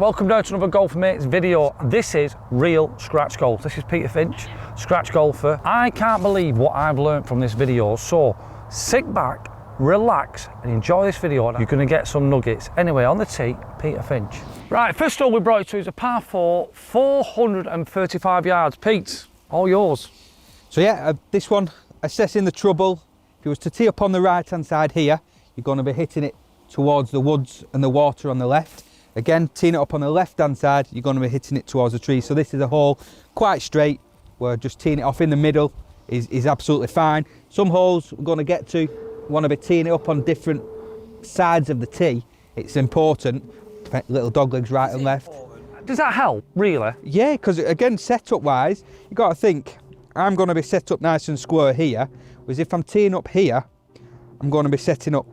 Welcome down to another Golfmates video. This is real scratch golf. This is Peter Finch, scratch golfer. I can't believe what I've learned from this video. So sit back, relax and enjoy this video. You're going to get some nuggets. Anyway, on the tee, Peter Finch. Right, first hole we brought you to is a par 4, 435 yards. Pete, all yours. So yeah, this one, assessing the trouble. If you was to tee up on the right hand side here, you're going to be hitting it towards the woods and the water on the left. Again, teeing it up on the left hand side, you're going to be hitting it towards the trees. So this is a hole quite straight, where just teeing it off in the middle is absolutely fine. Some holes we're going to get to, want to be teeing it up on different sides of the tee. It's important, little dog legs right and left. Does that help, really? Yeah, because again, setup wise, you've got to think, I'm going to be set up nice and square here, whereas if I'm teeing up here, I'm going to be setting up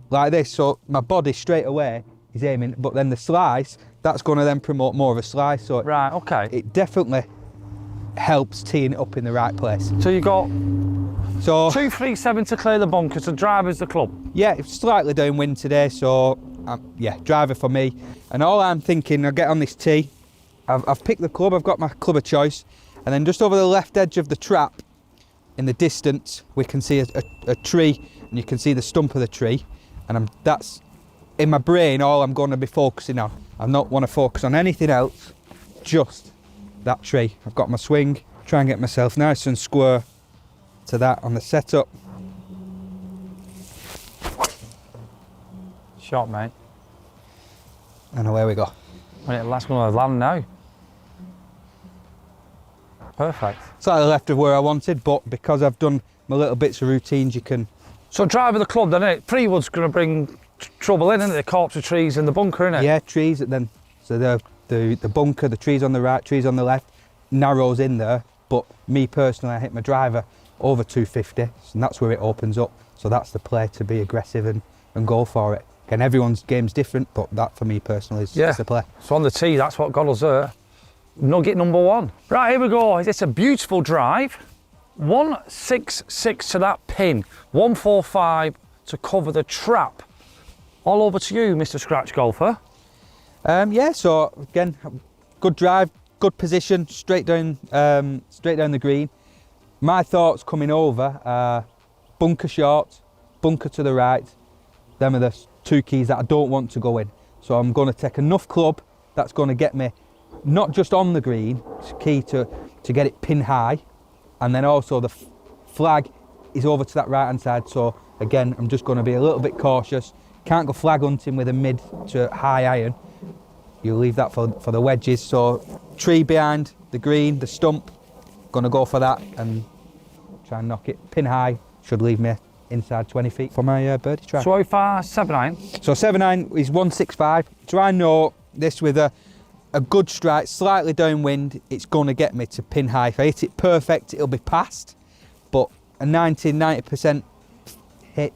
like this, so my body straight away is aiming, but then the slice, that's going to then promote more of a slice. So right, okay. It definitely helps teeing it up in the right place. So you got 237 to clear the bunkers, the driver's the club. Yeah, it's slightly downwind today, so yeah, driver for me. And all I'm thinking, I get on this tee, I've picked the club, I've got my club of choice, and then just over the left edge of the trap, in the distance, we can see a tree, and you can see the stump of the tree, and that's in my brain all I'm going to be focusing on. I don't want to focus on anything else, just that tree. I've got my swing, try and get myself nice and square to that on the setup. Shot, mate. And away we go. Right, last one to land now. Perfect. Slightly left of where I wanted, but because I've done my little bits of routines, you can... So driver the club, then, isn't it? Freewood's going to bring trouble in, isn't it? The corpse of trees in the bunker, isn't it? Yeah, trees, then, so the bunker, the trees on the right, trees on the left, narrows in there, but me personally, I hit my driver over 250, and that's where it opens up. So that's the play, to be aggressive and go for it. Again, everyone's game's different, but that for me personally is the play. So on the tee, that's what got us there. Nugget number one. Right, here we go. It's a beautiful drive. 166 to that pin, 145 to cover the trap. All over to you, Mr. Scratch Golfer. Yeah, so again, good drive, good position, straight down the green. My thoughts coming over, bunker short, bunker to the right. Them are the two keys that I don't want to go in. So I'm going to take enough club that's going to get me not just on the green, it's key to get it pin high, and then also the flag is over to that right hand side. So again, I'm just going to be a little bit cautious. Can't go flag hunting with a mid to high iron. You leave that for the wedges. So tree behind the green, the stump, going to go for that and try and knock it pin high. Should leave me inside 20 feet for my birdie try. So how far? 7-iron? So 7-iron is 165. So I know this with a good strike, slightly downwind, it's going to get me to pin high. If I hit it perfect, it'll be past, but a 90% hit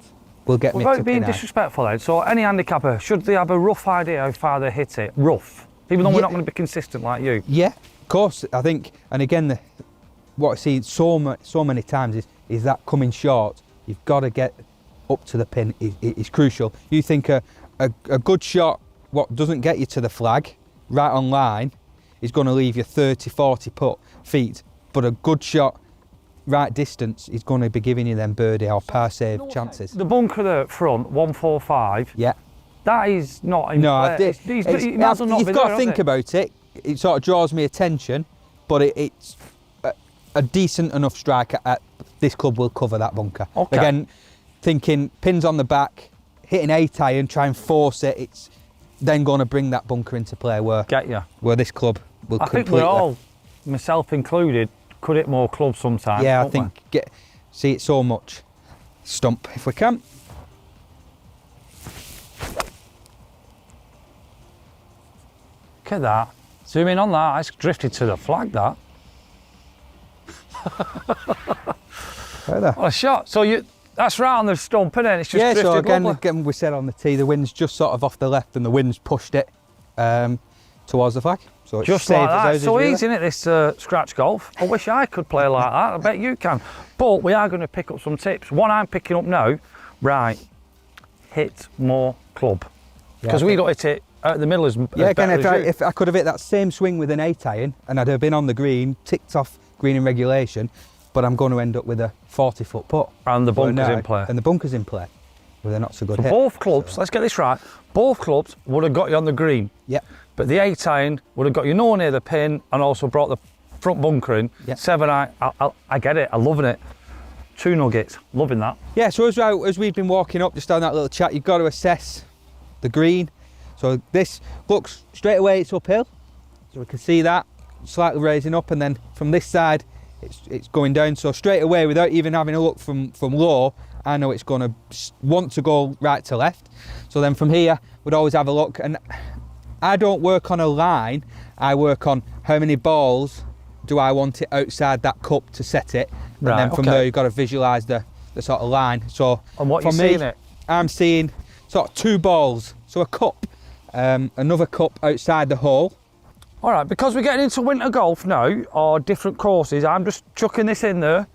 will get me to pin high. Without being disrespectful then, so any handicapper, should they have a rough idea how far they hit it? Rough? Even though we're not going to be consistent like you. Yeah, of course, I think, and again, what I see so many times is that coming short, you've got to get up to the pin is crucial. You think a good shot, what doesn't get you to the flag, right on line, is going to leave you 30-40 feet, but a good shot right distance is going to be giving you them birdie or par save chances. The bunker there at front, 145. Yeah. That is not in no, play. you've got to think about it. It sort of draws me attention, but it's a decent enough strike at this club will cover that bunker. Okay. Again, thinking pins on the back, hitting 8-iron, try and force it, it's then going to bring that bunker into play where this club will completely... I think we're all, myself included, could hit more clubs sometimes. Yeah, I think see it so much. Stump if we can. Look at that. Zoom in on that. It's drifted to the flag, that. Right what a shot. So that's right on the stump, isn't it? It's just drifted. So again, we said on the tee, the wind's just sort of off the left and the wind's pushed it towards the flag. So it's just like that. So easy, isn't it, this scratch golf? I wish I could play like that. I bet you can. But we are going to pick up some tips. One I'm picking up now, right, hit more club. Because we don't hit it out the middle is Yeah, again, better as you. if I could have hit that same swing with an 8 iron and I'd have been on the green, ticked off green in regulation, but I'm going to end up with a 40-foot putt. And the bunker's in play. And the bunker's in play with a not so good So hit. both clubs, let's get this right, both clubs would have got you on the green. Yep. But the 8 iron would have got you nowhere near the pin and also brought the front bunker in. Yep. 7 iron, I get it, I'm loving it. 2 nuggets, loving that. Yeah, so as we've been walking up, just down that little chat, you've got to assess the green. So this looks straight away, it's uphill. So we can see that slightly raising up, and then from this side, it's going down. So straight away, without even having a look from low, I know it's going to want to go right to left. So then from here, we'd always have a look. And I don't work on a line, I work on how many balls do I want it outside that cup to set it. Right, and then from okay. there, you've got to visualise the sort of line. So And what for you're me, seeing it? I'm seeing sort of 2 balls. So a cup, another cup outside the hole. All right, because we're getting into winter golf now, or different courses, I'm just chucking this in there.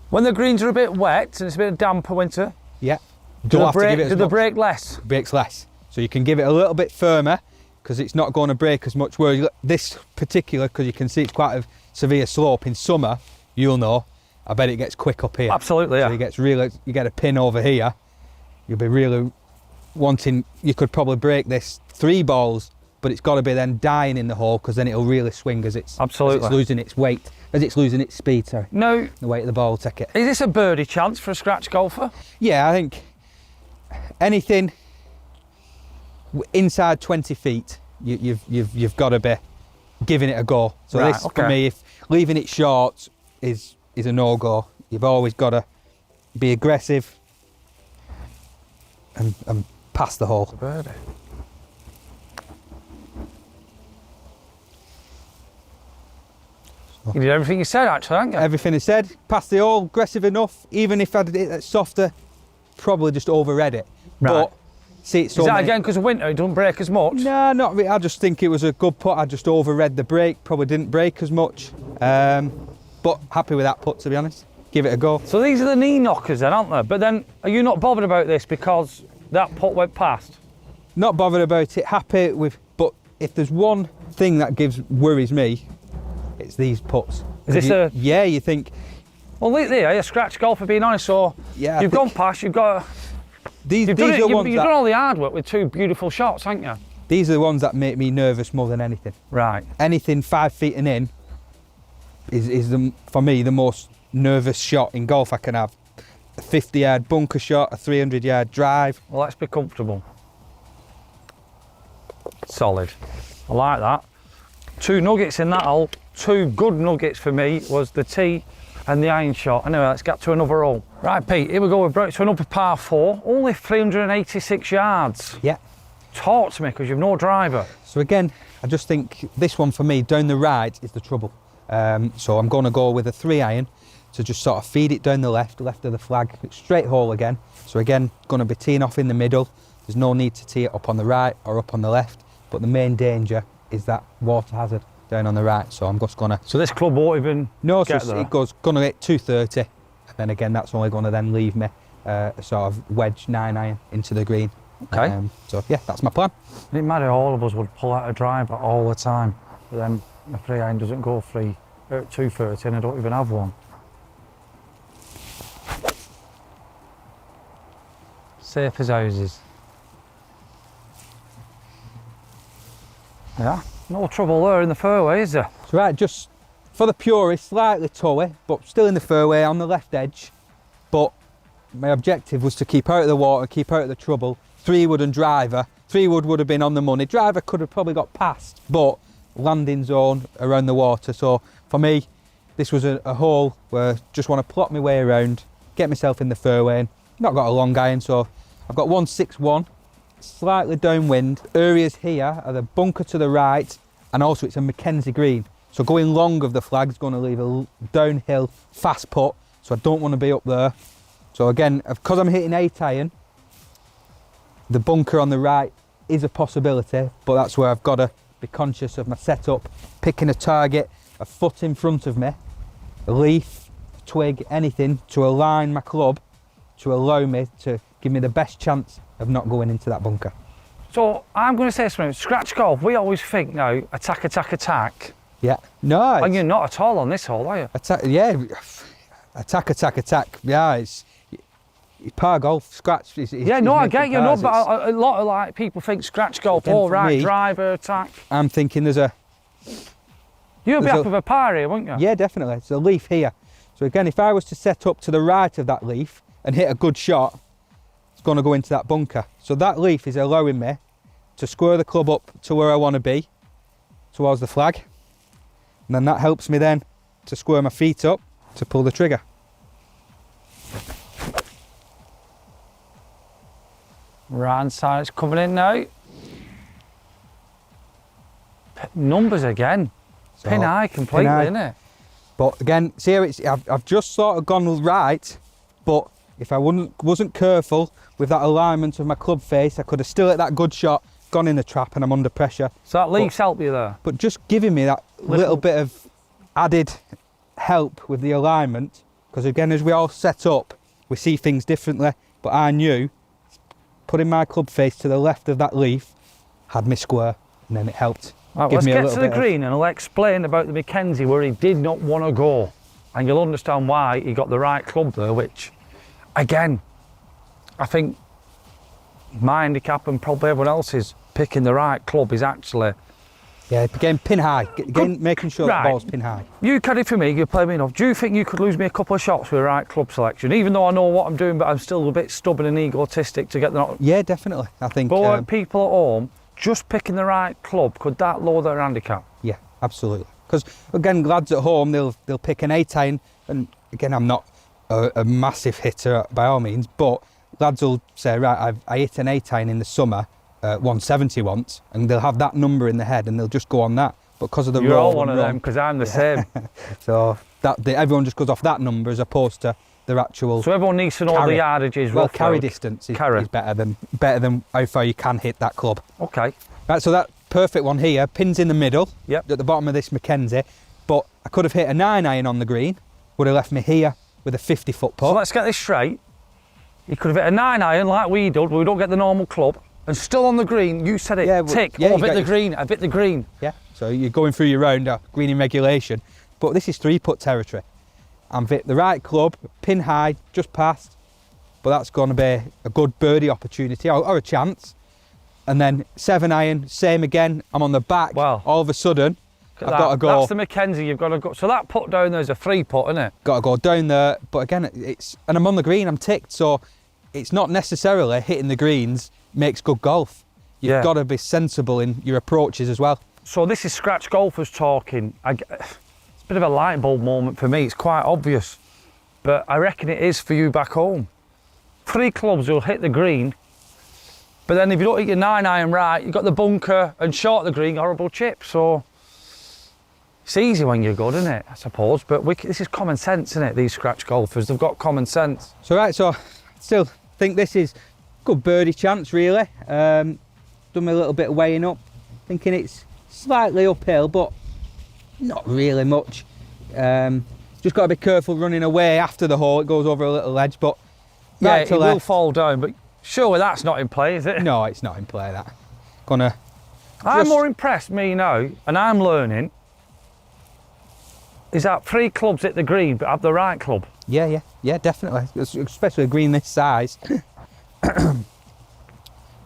When the greens are a bit wet and it's a bit damper winter, Yeah. do Don't have to give it they as much. break less? Breaks less. So you can give it a little bit firmer because it's not going to break as much. Whereas this particular, because you can see it's quite a severe slope in summer, you'll know, I bet it gets quick up here. Absolutely, yeah. So you get a pin over here, you'll be really wanting, you could probably break this 3 balls, but it's got to be then dying in the hole because then it'll really swing as it's losing its weight, as it's losing its speed, sorry. Now, The weight of the ball will take it. is this a birdie chance for a scratch golfer? Yeah, I think anything inside 20 feet, you've got to be giving it a go. So Right, this, okay. for me, if leaving it short is a no-go. You've always got to be aggressive and pass the hole. Birdie. You did everything you said, actually, haven't you? Everything is said, pass the hole, aggressive enough. Even if I'd hit that softer, probably just overread it. Right. But see, it's so Is that many- again because of winter? It doesn't break as much. No, not really. I just think it was a good putt. I just overread the break. Probably didn't break as much. But happy with that putt, to be honest. Give it a go. So these are the knee knockers, then, aren't they? But then, are you not bothered about this because that putt went past? Not bothered about it. Happy with. But if there's one thing that worries me, it's these putts. Is this Yeah, you think. Well, look there, a scratch golfer, being honest. So Yeah, I you've think gone past. You've got. These You've are done, the it, ones you've that. done all the hard work with 2 beautiful shots, haven't you? These are the ones that make me nervous more than anything. Right. Anything 5 feet and in is for me the most nervous shot in golf I can have. A 50-yard bunker shot, a 300-yard drive. Well, let's be comfortable. Solid. I like that. 2 nuggets in that hole. 2 good nuggets for me was the tee and the iron shot. Anyway, let's get to another hole. Right, Pete, here we go. We've brought it to another par 4. Only 386 yards. Yeah. Talk to me, because you've no driver. So again, I just think this one for me, down the right, is the trouble. So I'm going to go with a 3 iron to just sort of feed it down the left of the flag, straight hole again. So again, going to be teeing off in the middle. There's no need to tee it up on the right or up on the left, but the main danger is that water hazard down on the right. So I'm just going to... So this club won't even get so there? it goes going to hit 230, and then again, that's only going to then leave me a sort of wedge 9 iron into the green. Okay. So yeah, that's my plan. It didn't matter, all of us would pull out a driver all the time. But then a 3 iron doesn't go free at 230 and I don't even have one. Safe as houses. Yeah, no trouble there in the fairway, is there? So right, just for the purist, slightly towy, but still in the fairway on the left edge. But my objective was to keep out of the water, keep out of the trouble. 3-wood and driver. 3-wood would have been on the money. Driver could have probably got past, but landing zone around the water. So for me, this was a hole where I just want to plot my way around, get myself in the fairway. And not got a long iron, so I've got 161, slightly downwind. Areas here are the bunker to the right, and also it's a Mackenzie green. So going long of the flag is going to leave a downhill fast putt, so I don't want to be up there. So again, because I'm hitting 8 iron, the bunker on the right is a possibility, but that's where I've got to be conscious of my setup, picking a target, a foot in front of me, a leaf, a twig, anything to align my club to allow me to give me the best chance of not going into that bunker. So I'm going to say something. Scratch golf, we always think now, attack, attack, attack. Yeah. No. And you're not at all on this hole, are you? Attack, yeah. Attack, attack, attack. Yeah, it's par golf, scratch. Yeah, no, I get you, no, but a lot of like people think scratch golf, all right, driver, attack. I'm thinking there's a... You'll be up with a par here, won't you? Yeah, definitely. It's a leaf here. So again, if I was to set up to the right of that leaf and hit a good shot, it's going to go into that bunker. So that leaf is allowing me to square the club up to where I want to be, towards the flag. And then that helps me then to square my feet up to pull the trigger. Right hand side is coming in now. Numbers again. So, pin high completely, isn't it? But again, see how I've just sort of gone right, but if I wasn't careful with that alignment of my club face, I could have still hit that good shot, gone in the trap, and I'm under pressure. So that leaf's helped you there? But just giving me that little bit of added help with the alignment, because again, as we all set up, we see things differently, but I knew putting my club face to the left of that leaf had me square, and then it helped. Right, let's get to the green and I'll explain about the Mackenzie where he did not want to go, and you'll understand why he got the right club there, which again, I think my handicap and probably everyone else's picking the right club is actually... Yeah, again, pin high, again, making sure the ball's pin high. You caddy for me, you play me enough. Do you think you could lose me a couple of shots with the right club selection, even though I know what I'm doing, but I'm still a bit stubborn and egotistic to get the... Yeah, definitely, I think... But people at home, just picking the right club, could that lower their handicap? Yeah, absolutely. Because again, lads at home, they'll pick an 8-iron, and again, I'm not a massive hitter by all means, but lads will say, right, I hit an 8-iron in the summer, 170 once, and they'll have that number in the head and they'll just go on that. But because of the You're all one of them, because I'm the same. So everyone just goes off that number as opposed to their actual... So everyone needs to know the yardages. Well, carry distance is better than how far you can hit that club. Okay. Right, so that perfect one here, pins in the middle, yep, at the bottom of this Mackenzie, but I could have hit a 9-iron on the green, would have left me here with a 50-foot putt. So let's get this straight. You could have hit a 9-iron like we did, but we don't get the normal club, and still on the green, you said it, tick, I've hit the green, I've hit the green. Yeah, so you're going through your round, green in regulation, but this is 3-putt territory. I'm hit the right club, pin high, just past, but that's going to be a good birdie opportunity, or a chance. And then 7-iron, same again, I'm on the back, all of a sudden, I've got to go. That's the Mackenzie, you've got to go. So that putt down there's a 3-putt, isn't it? Got to go down there, but again, and I'm on the green, I'm ticked, so it's not necessarily hitting the greens makes good golf. You've got to be sensible in your approaches as well. So this is Scratch Golfers talking. It's a bit of a light bulb moment for me, it's quite obvious, but I reckon it is for you back home. 3 clubs will hit the green, but then if you don't hit your 9-iron right, you've got the bunker and short the green, horrible chip. So it's easy when you're good, isn't it, I suppose, but this is common sense, isn't it, these Scratch Golfers, they've got common sense. So I still think this is good birdie chance, really. Done me a little bit of weighing up, thinking it's slightly uphill, but not really much. Just got to be careful running away after the hole. It goes over a little edge, but it will fall down. But surely that's not in play, is it? No, it's not in play. That I'm more impressed, me now, and I'm learning. Is that 3 clubs hit the green, but have the right club? Yeah, definitely. Especially a green this size.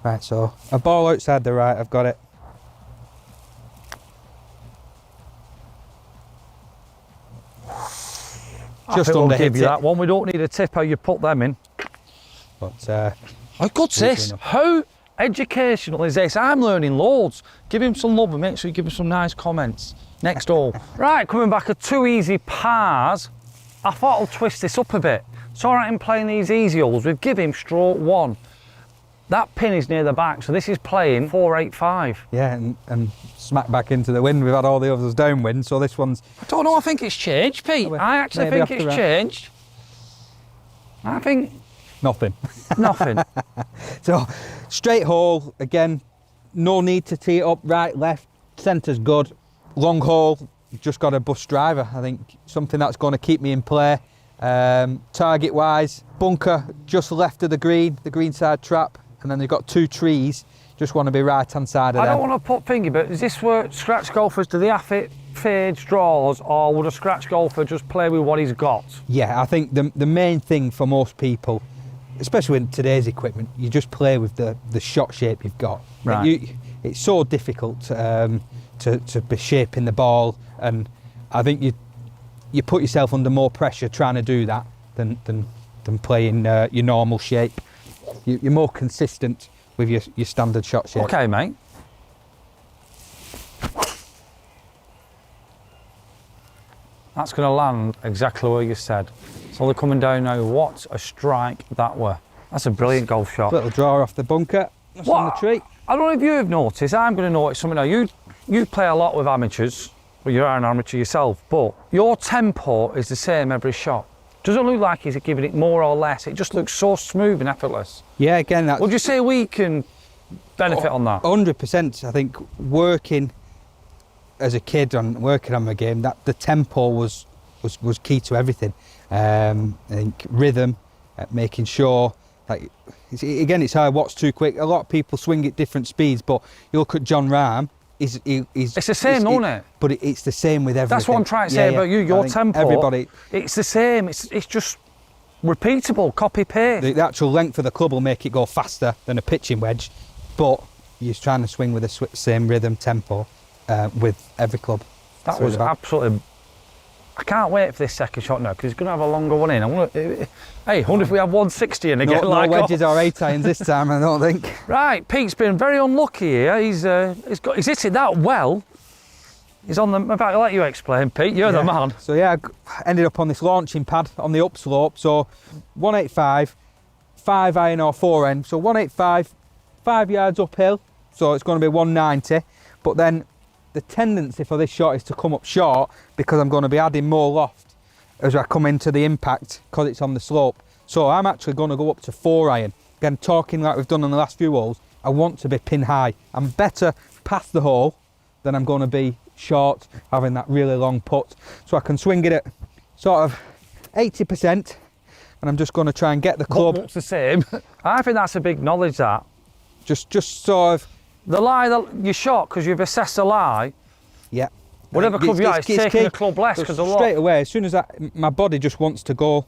Right, so a ball outside the right. I've got it. Just under hit you that one. We don't need a tip how you put them in. But how good's this? How educational is this? I'm learning loads. Give him some love and make sure you give him some nice comments. Next hole. Right, coming back at 2 easy pars. I thought I'll twist this up a bit. It's all right in playing these easy holes. We've given him stroke 1. That pin is near the back, so this is playing 485. Yeah, and smack back into the wind. We've had all the others downwind, so this one's... I don't know, I think it's changed, Pete. I actually think it's changed. I think... Nothing. Nothing. So, straight hole, again, no need to tee it up right, left, centre's good. Long hole, just got a bust driver. I think something that's going to keep me in play. Target-wise, bunker just left of the green side trap, and then they've got 2 trees. Just want to be right hand side of I them. don't want to put thingy, but is this where scratch golfers, do they have it fades, draws, or would a scratch golfer just play with what he's got? Yeah, I think the main thing for most people, especially with today's equipment, you just play with the shot shape you've got. Right. It's so difficult to be shaping the ball, and I think you put yourself under more pressure trying to do that than playing your normal shape. You're more consistent with your standard shot shape. Okay, mate. That's going to land exactly where you said. So they're coming down now. What a strike that were. That's a brilliant golf shot. Little draw off the bunker, just on the tree. I don't know if you've noticed, I'm going to notice something now. You play a lot with amateurs, well, you are an amateur yourself, but your tempo is the same every shot. Doesn't look like he's giving it more or less. It just looks so smooth and effortless. Yeah, again, that's... Would you say we can benefit on that? 100%. I think working as a kid on working on my game, that the tempo was key to everything. I think rhythm, making sure, like, it's hard, what's too quick. A lot of people swing at different speeds, but you look at John Rahm, it's the same, isn't it? But it's the same with everything. That's what I'm trying to say about you. Your tempo, everybody, it's the same. It's just repeatable, copy paste. The actual length of the club will make it go faster than a pitching wedge, but you're trying to swing with the same rhythm, tempo with every club. That was absolutely. I can't wait for this second shot now because he's going to have a longer one in. I wonder if we have 160 and again. No wedges or 8-irons this time, I don't think. Right, Pete's been very unlucky here. He's hit it that well. He's on the. In fact, I'll let you explain, Pete. You're the man. So yeah, I ended up on this launching pad on the upslope. So 185, 5-iron or 4-iron. So 185, 5 yards uphill. So it's going to be 190. But then the tendency for this shot is to come up short because I'm going to be adding more loft as I come into the impact because it's on the slope. So I'm actually going to go up to 4-iron. Again, talking like we've done on the last few holes, I want to be pin high. I'm better past the hole than I'm going to be short, having that really long putt. So I can swing it at sort of 80%, and I'm just going to try and get the club. What's the same? I think that's a big knowledge, that. Just sort of... The lie that you shot because you've assessed the lie. Yeah. Whatever club you are, it's taking the club less because of straight away, as soon as my body just wants to go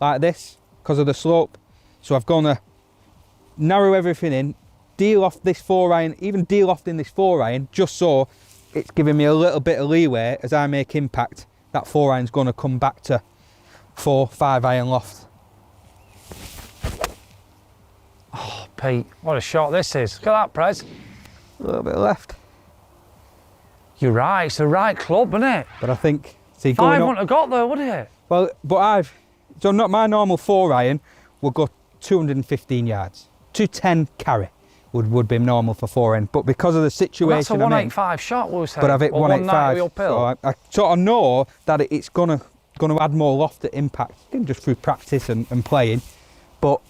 like this because of the slope. So I've gone to narrow everything in, deal off this 4-iron, even deal off in this 4-iron, just so it's giving me a little bit of leeway as I make impact. That 4-iron's going to come back to 4-5-iron loft. Oh, Pete, what a shot this is. Look at that, Prez. A little bit left. You're right, it's the right club, isn't it? But I think... See, 5 wouldn't have got there, would it? Well, but so not my normal 4-iron would go 215 yards. 210 carry would be normal for 4-iron. But because of the situation, well, that's a 185 shot, we'll say. But I've hit 185. So I sort of know that it's gonna add more loft at impact, just through practice and playing. But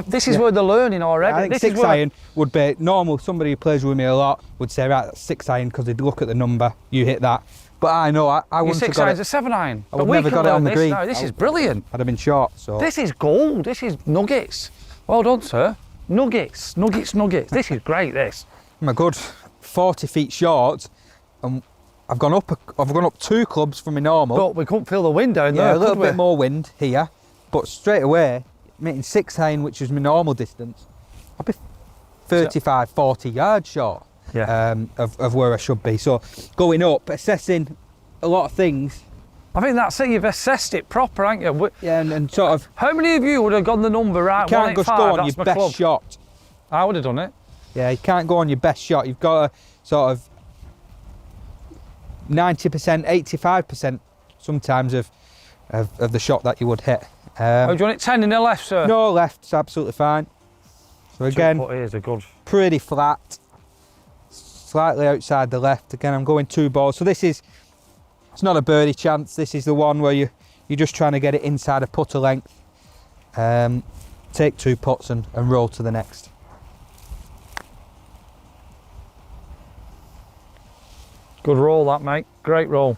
this is where they're learning already. I think 6-iron would be normal. Somebody who plays with me a lot would say, right, that's 6-iron because they'd look at the number, you hit that. But I know I wouldn't have got it. 6-iron's a 7-iron. I would never got it on the green. No, this is brilliant. I'd have been short. So this is gold. This is nuggets. Well done, sir. Nuggets. This is great. This. I'm a good 40 feet short, and I've gone up 2 clubs from my normal. But we couldn't feel the wind down there. Yeah, a little bit more wind here, but straight away, making 6-iron, which is my normal distance, I'll be 35, 40 yards short of where I should be. So going up, assessing a lot of things. I think that's it, you've assessed it proper, haven't you? Yeah, and sort of... How many of you would have got the number right? You can't just go on your best shot. I would have done it. Yeah, you can't go on your best shot. You've got to sort of 90%, 85% sometimes of the shot that you would hit. Do you want it 10 in the left, sir? No, left's absolutely fine. So again, here's a good. Pretty flat, slightly outside the left. Again, I'm going 2 balls. So it's not a birdie chance. This is the one where you're just trying to get it inside a putter length. Take 2 putts and roll to the next. Good roll that, mate. Great roll.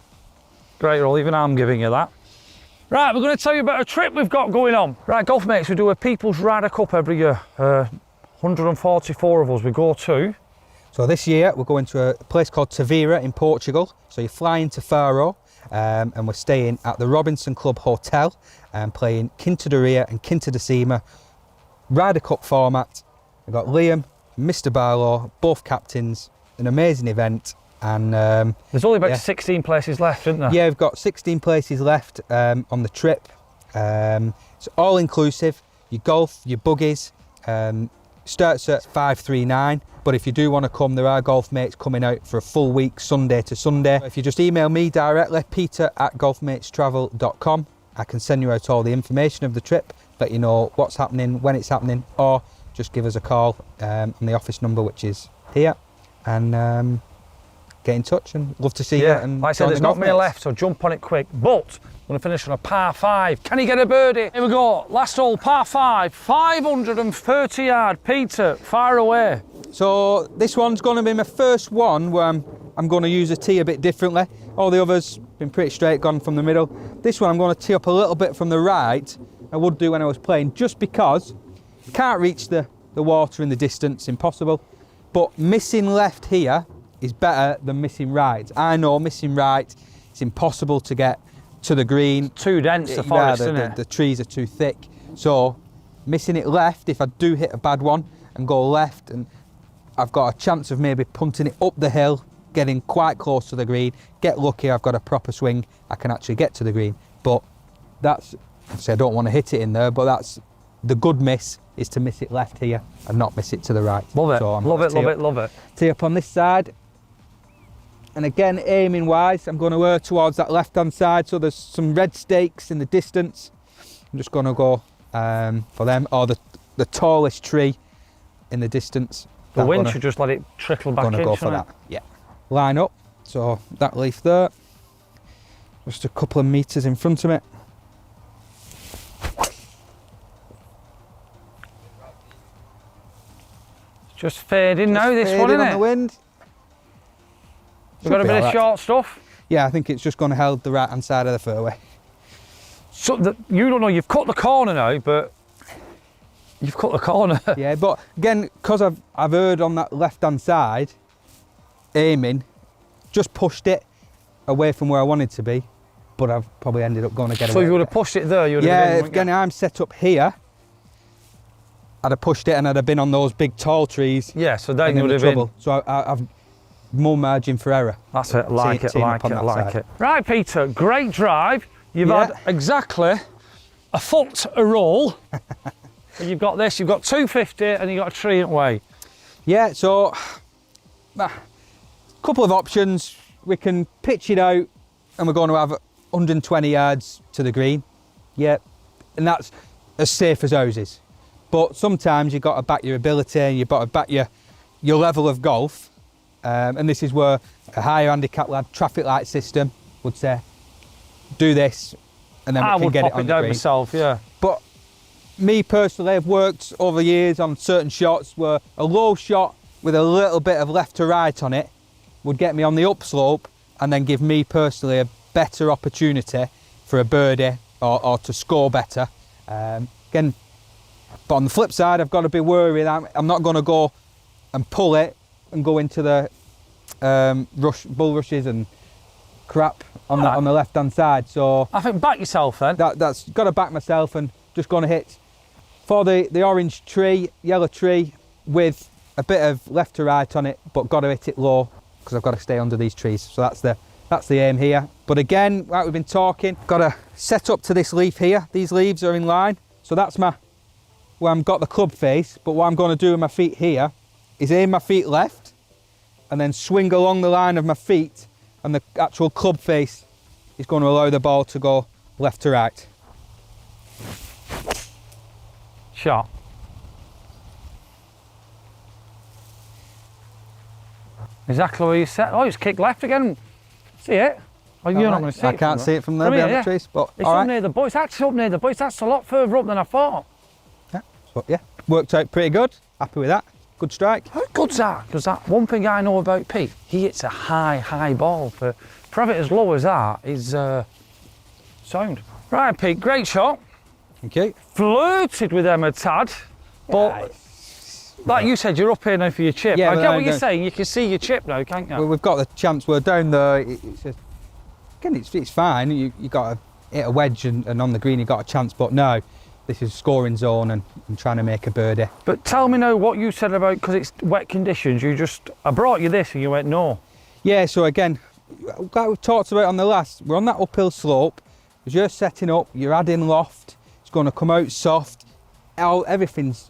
Great roll. Even I'm giving you that. Right, we're going to tell you about a trip we've got going on. Right, Golfmates, we do a People's Ryder Cup every year. 144 of us, we go to. So this year we're going to a place called Tavira in Portugal. So you're flying to Faro and we're staying at the Robinson Club Hotel and playing Quinta da Ria and Quinta da Cima Ryder Cup format. We've got Liam, Mr. Barlow, both captains, an amazing event. And there's only about 16 places left, isn't there? Yeah, we've got 16 places left on the trip. It's all inclusive, your golf, your buggies. Starts at 539, but if you do want to come, there are Golfmates coming out for a full week, Sunday to Sunday. If you just email me directly, peter@golfmatestravel.com, I can send you out all the information of the trip, let you know what's happening, when it's happening, or just give us a call on the office number, which is here, and get in touch, and love to see you. And like I said, there's not many left, so jump on it quick. But I'm going to finish on a par 5. Can he get a birdie? Here we go. Last hole, par 5, 530 yard. Peter, fire away. So this one's going to be my first one where I'm going to use a tee a bit differently. All the others been pretty straight, gone from the middle. This one I'm going to tee up a little bit from the right. I would do when I was playing, just because you can't reach the water in the distance, impossible. But missing left here is better than missing right. I know missing right, it's impossible to get to the green. Too dense, the forest, isn't it? The trees are too thick. So missing it left, if I do hit a bad one and go left, and I've got a chance of maybe punting it up the hill, getting quite close to the green, get lucky, I've got a proper swing, I can actually get to the green. But that's, I don't want to hit it in there, but that's the good miss, is to miss it left here and not miss it to the right. Love it, so love it, love it, love it. Tee up on this side. And again, aiming wise, I'm going to err towards that left-hand side. So there's some red stakes in the distance. I'm just going to go for them, or the tallest tree in the distance. The wind should just let it trickle back in. Going to go for that, yeah. Line up, so that leaf there. Just a couple of metres in front of it. Just fading now, this one, isn't it? On the wind. We've got a bit of short stuff. Yeah, I think it's just going to hold the right hand side of the fairway. So you don't know, you've cut the corner now, but you've cut the corner. Yeah, but again, because I've erred on that left hand side, aiming, just pushed it away from where I wanted to be, but I've probably ended up going to get away. So you would have pushed it there, you would have been, again, I'm set up here. I'd have pushed it and I'd have been on those big tall trees. Yeah, so then you would have been. So I've more margin for error. That's it, like it. Right, Peter, great drive. You've had exactly a foot a roll. You've got this, you've got 250 and you've got a tree away. Yeah, so a couple of options. We can pitch it out and we're going to have 120 yards to the green. Yeah, and that's as safe as houses. But sometimes you've got to back your ability and you've got to back your level of golf. And this is where a higher handicap lad, traffic light system, would say, do this, and then we can get it on the green. I would pop it down myself, yeah. But me personally, I've worked over the years on certain shots where a low shot with a little bit of left to right on it would get me on the upslope and then give me personally a better opportunity for a birdie or to score better. Again, but on the flip side, I've got to be worried that I'm not going to go and pull it and go into the bull rushes and crap on the left hand side. So I think back yourself then. That's got to back myself and just going to hit for the orange tree, yellow tree with a bit of left to right on it, but got to hit it low because I've got to stay under these trees. So that's the aim here. But again, like we've been talking, got to set up to this leaf here. These leaves are in line, so that's where I've got the club face. But what I'm going to do with my feet here is aim my feet left and then swing along the line of my feet, and the actual club face is going to allow the ball to go left to right. Shot. Exactly where you set. Oh, it's kicked left again. See it? Oh, you're not going to see it. I can't see it from there behind the trees, but it's up near the bush. It's actually up near the bush. That's a lot further up than I thought. Yeah, so, yeah, worked out pretty good. Happy with that. Good strike. How good's that? Because that one thing I know about Pete, he hits a high ball. For have it as low as that is sound. Right, Pete, great shot. Thank you. Flirted with them a tad, but Like you said, you're up here now for your chip. Yeah, I but get what you're saying. You can see your chip now, can't you? Well, we've got the chance. We're down there. Again, it's fine. You got to hit a wedge and on the green you got a chance. But no, this is scoring zone and I'm trying to make a birdie. But tell me now what you said about, because it's wet conditions, I brought you this and you went no. Yeah, so again, like we've talked about on the last, we're on that uphill slope. As you're setting up, you're adding loft, it's going to come out soft. Everything's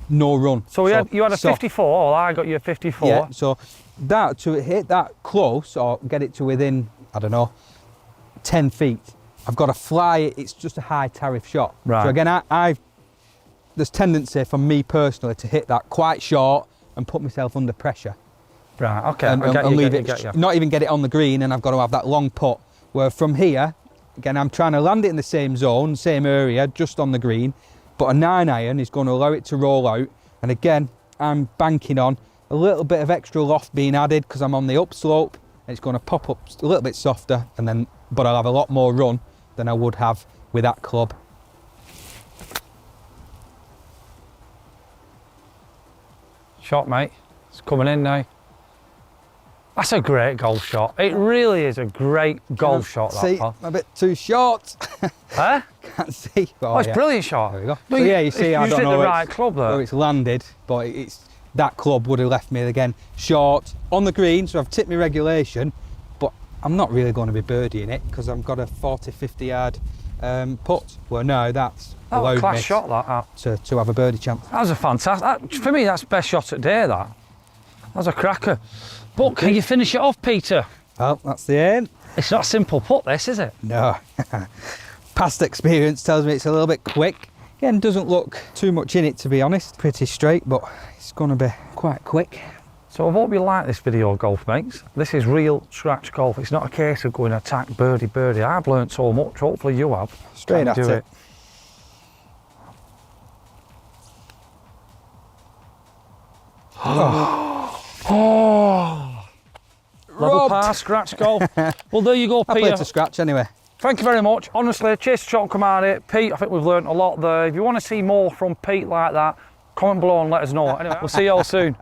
no run. So you had a soft. 54, I got you a 54. Yeah, so that, to hit that close or get it to within, I don't know, 10 feet, I've got to fly it. It's just a high tariff shot. Right. So again, there's tendency for me personally to hit that quite short and put myself under pressure. Right, okay, And leave it, get you. not even get it on the green, and I've got to have that long putt. Where from here, again, I'm trying to land it in the same zone, same area, just on the green, but a 9-iron is going to allow it to roll out. And again, I'm banking on a little bit of extra loft being added because I'm on the upslope, and it's going to pop up a little bit softer, but I'll have a lot more run than I would have with that club. Shot, mate. It's coming in now. That's a great golf shot. It really is a great golf shot, that, See, pal. a bit too short. Huh? Can't see. Oh, it's yeah. Brilliant shot. There we go. No, So yeah, you see, I don't hit know the right club there. where it's landed, but that club would have left me again short on the green. So I've tipped my regulation, but I'm not really going to be birdieing it because I've got a 40-50 yard putt. Well, no, that's That was allowed a class me shot, that. to have a birdie chance. That was a fantastic. For me, that's the best shot at day, that. That was a cracker. But can you finish it off, Peter? Well, that's the aim. It's not a simple putt, this, is it? No. Past experience tells me it's a little bit quick. Again, doesn't look too much in it, to be honest. Pretty straight, but it's going to be quite quick. So I hope you like this video, golf mates. This is real scratch golf. It's not a case of going attack birdie. I've learned so much. Hopefully you have. Straight at it. Level par, scratch golf. Well, there you go, I Peter. played to scratch anyway. Thank you very much. Honestly, cheers to Sean Kamari. Pete, I think we've learned a lot there. If you want to see more from Pete like that, comment below and let us know. Anyway, we'll see you all soon.